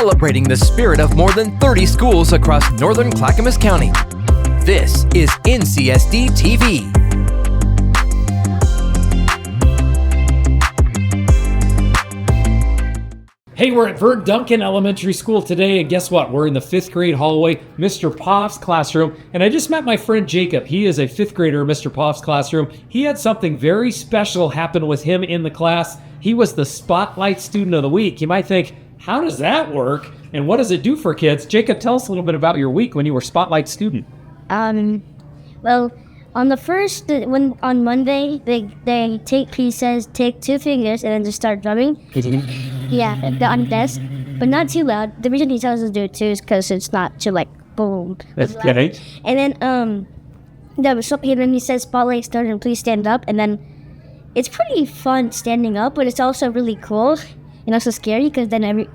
celebrating the spirit of more than 30 schools across northern Clackamas County. This is NCSD TV. Hey, we're at Vern Duncan Elementary School today, and guess what? We're in the 5th grade hallway, Mr. Poff's classroom, and I just met my friend Jacob. He is a 5th grader in Mr. Poff's classroom. He had something very special happen with him in the class. He was the Spotlight Student of the Week. You might think, how does that work, and what does it do for kids? Jacob, tell us a little bit about your week when you were Spotlight Student. Well, on the first, on Monday, they he says, take 2 fingers and then just start drumming. Yeah, on the desk, but not too loud. The reason he tells us to do it too is because it's not too like boom. That's okay. And then he says, spotlight started and please stand up. And then it's pretty fun standing up, but it's also really cool and also scary because then and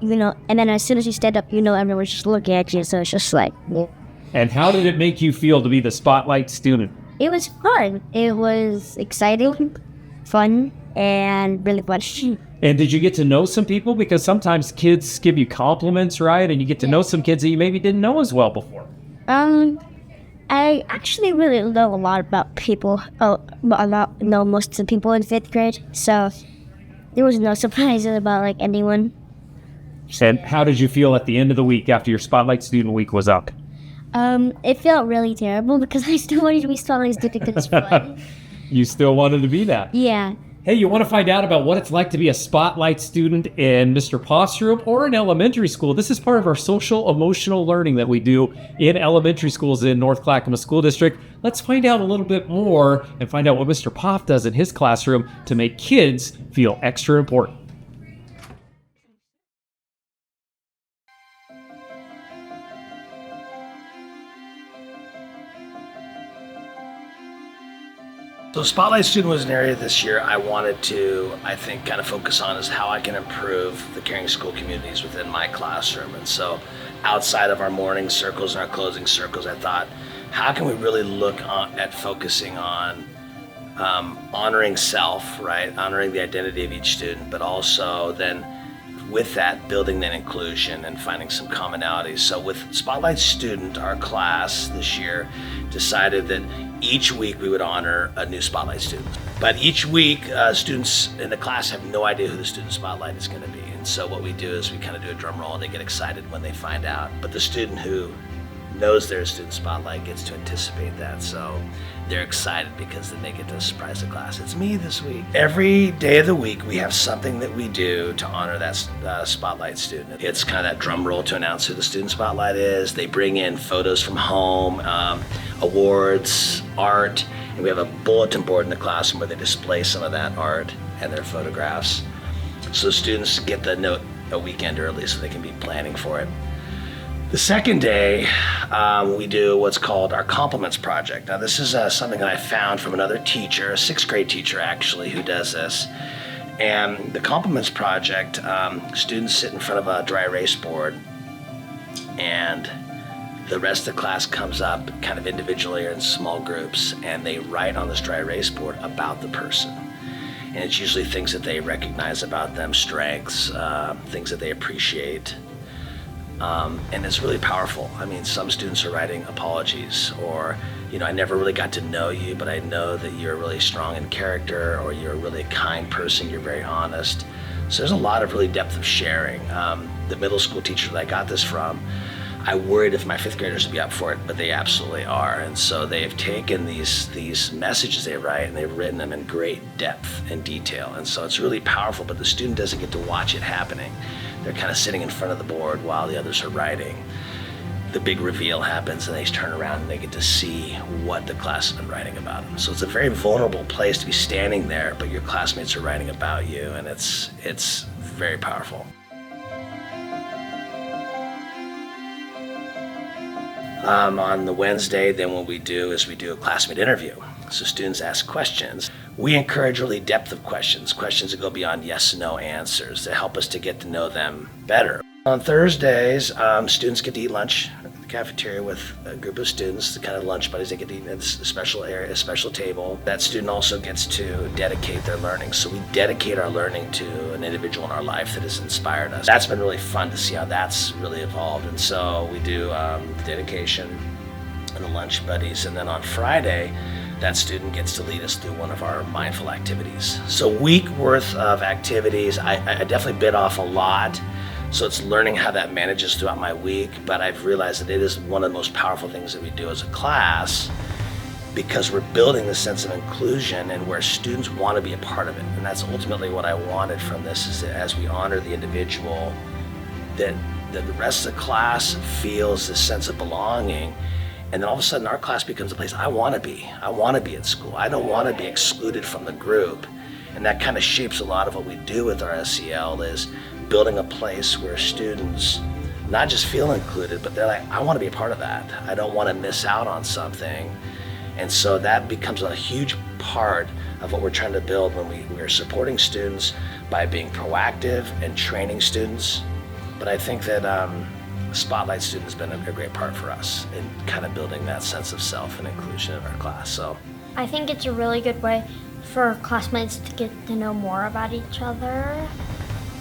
then as soon as you stand up, everyone's just looking at you. So it's just like. Yeah. And how did it make you feel to be the Spotlight Student? It was fun. It was exciting, fun, and really fun. And did you get to know some people? Because sometimes kids give you compliments, right? And you get to know some kids that you maybe didn't know as well before. I actually really know a lot about people. Know most of the people in 5th grade. So there was no surprises about anyone. And how did you feel at the end of the week after your Spotlight Student Week was up? It felt really terrible because I still wanted to be Spotlight Student because it's fun. You still wanted to be that? Yeah. Hey, you want to find out about what it's like to be a Spotlight student in Mr. Poff's room or in elementary school? This is part of our social emotional learning that we do in elementary schools in North Clackamas School District. Let's find out a little bit more and find out what Mr. Poff does in his classroom to make kids feel extra important. So Spotlight Student was an area this year I wanted to, kind of focus on is how I can improve the caring school communities within my classroom. And so outside of our morning circles and our closing circles, I thought, how can we really look at focusing on honoring self, right? Honoring the identity of each student, but also then with that, building that inclusion and finding some commonalities. So with Spotlight Student, our class this year decided that each week we would honor a new Spotlight student. But each week, students in the class have no idea who the student Spotlight is going to be. And so what we do is we kind of do a drum roll and they get excited when they find out. But the student who knows they're a student Spotlight gets to anticipate that. So they're excited because then they get to surprise the class. It's me this week. Every day of the week, we have something that we do to honor that Spotlight student. It's kind of that drum roll to announce who the student Spotlight is. They bring in photos from home, awards, art, and we have a bulletin board in the classroom where they display some of that art and their photographs. So students get the note a weekend early so they can be planning for it. The second day, we do what's called our compliments project. Now this is something that I found from another teacher, a 6th grade teacher actually, who does this. And the compliments project, students sit in front of a dry erase board and the rest of the class comes up kind of individually or in small groups and they write on this dry erase board about the person. And it's usually things that they recognize about them, strengths, things that they appreciate. And it's really powerful. I mean, some students are writing apologies or, I never really got to know you, but I know that you're really strong in character or you're a really kind person, you're very honest. So there's a lot of really depth of sharing. The middle school teacher that I got this from, I worried if my 5th graders would be up for it, but they absolutely are. And so they have taken these messages they write and they've written them in great depth and detail. And so it's really powerful, but the student doesn't get to watch it happening. They're kind of sitting in front of the board while the others are writing. The big reveal happens and they turn around and they get to see what the class has been writing about them. So it's a very vulnerable place to be standing there, but your classmates are writing about you, and it's very powerful. On the Wednesday, then what we do is we do a classmate interview. So students ask questions. We encourage really depth of questions that go beyond yes and no answers to help us to get to know them better. On Thursdays, students get to eat lunch at the cafeteria with a group of students, the kind of lunch buddies. They get to eat in a special area, a special table. That student also gets to dedicate their learning. So we dedicate our learning to an individual in our life that has inspired us. That's been really fun to see how that's really evolved. And so we do the dedication and the lunch buddies. And then on Friday, that student gets to lead us through one of our mindful activities. So week worth of activities. I definitely bit off a lot. So it's learning how that manages throughout my week, but I've realized that it is one of the most powerful things that we do as a class, because we're building this sense of inclusion and where students want to be a part of it. And that's ultimately what I wanted from this, is that as we honor the individual, that the rest of the class feels this sense of belonging. And then all of a sudden our class becomes a place I want to be. I want to be at school. I don't want to be excluded from the group. And that kind of shapes a lot of what we do with our SEL, is building a place where students not just feel included, but they're like, I want to be a part of that. I don't want to miss out on something. And so that becomes a huge part of what we're trying to build when we are supporting students by being proactive and training students. But I think that Spotlight Student has been a great part for us in kind of building that sense of self and inclusion in our class. So I think it's a really good way for classmates to get to know more about each other.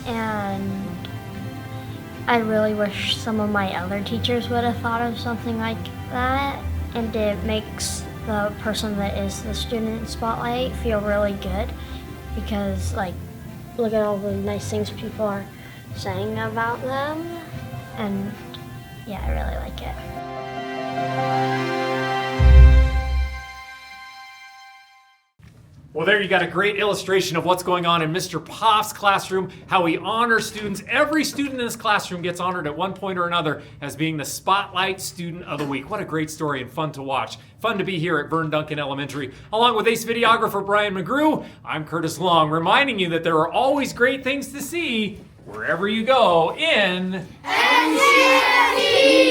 And I really wish some of my other teachers would have thought of something like that. And it makes the person that is the student in Spotlight feel really good, because like, look at all the nice things people are saying about them. And yeah, I really like it. Well, there you got a great illustration of what's going on in Mr. Poff's classroom, how we honor students. Every student in this classroom gets honored at one point or another as being the Spotlight Student of the Week. What a great story and fun to watch. Fun to be here at Vern Duncan Elementary. Along with ace videographer Brian McGrew, I'm Curtis Long, reminding you that there are always great things to see wherever you go in NCSE!